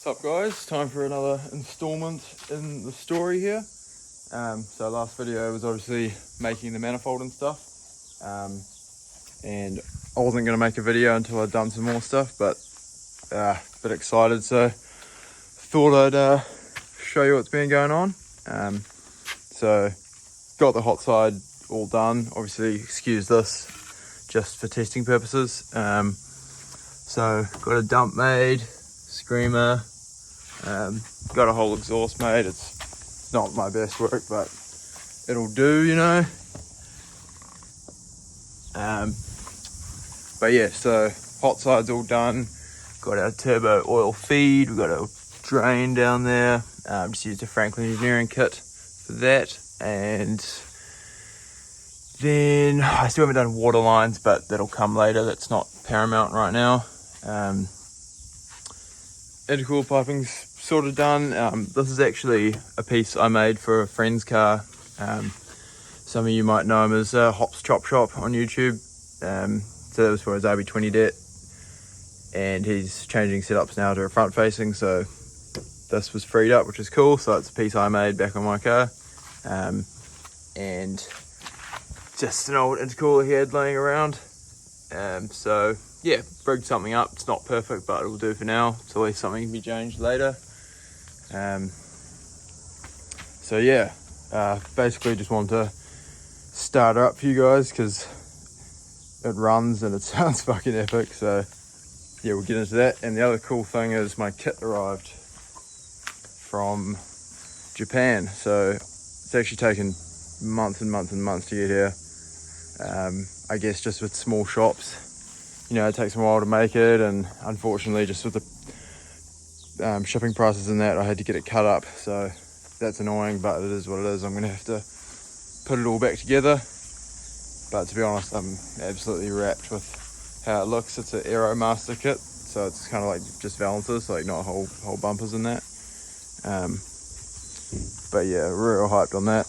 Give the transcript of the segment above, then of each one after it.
What's up guys, time for another installment in the story here. So last video was obviously making the manifold and stuff, and I wasn't going to make a video until I'd done some more stuff, but a bit excited, so thought I'd show you what's been going on. So got the hot side all done, obviously excuse this just for testing purposes. So got a dump made, screamer, got a whole exhaust made. It's not my best work, but it'll do, you know. But yeah, so hot side's all done. Got our turbo oil feed, we've got a drain down there. Just used a Franklin engineering kit for that, and then I still haven't done water lines, but that'll come later. That's not paramount right now. Intercooler piping's sort of done. This is actually a piece I made for a friend's car. Some of you might know him as Hops Chop Shop on YouTube. So that was for his RB20e+T, and he's changing setups now to a front facing, so this was freed up, which is cool. So it's a piece I made back on my car, and just an old intercooler he had laying around. So yeah, rigged something up. It's not perfect, but it'll do for now. It's at least something can be changed later. So yeah, basically just wanted to start her up for you guys because it runs and it sounds fucking epic. So yeah, we'll get into that. And the other cool thing is my kit arrived from Japan, so it's actually taken months and months and months to get here. I guess just with small shops, you know, it takes a while to make it, and unfortunately just with the shipping prices and that, I had to get it cut up, so that's annoying, but it is what it is. I'm gonna have to put it all back together, but to be honest, I'm absolutely wrapped with how it looks. It's an Aeromaster kit, so it's kind of like just valances, like not whole bumpers in that. But yeah, real hyped on that.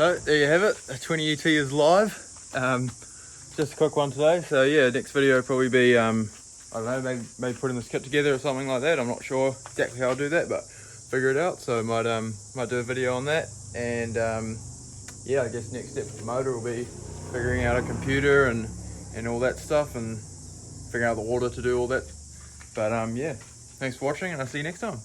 So there you have it, a 20ET is live. Just a quick one today. So yeah, next video will probably be, I don't know, maybe putting this kit together or something like that. I'm not sure exactly how I'll do that, but figure it out. So might do a video on that. And yeah, I guess next step for the motor will be figuring out a computer and all that stuff, and figuring out the water to do all that. But yeah, thanks for watching, and I'll see you next time.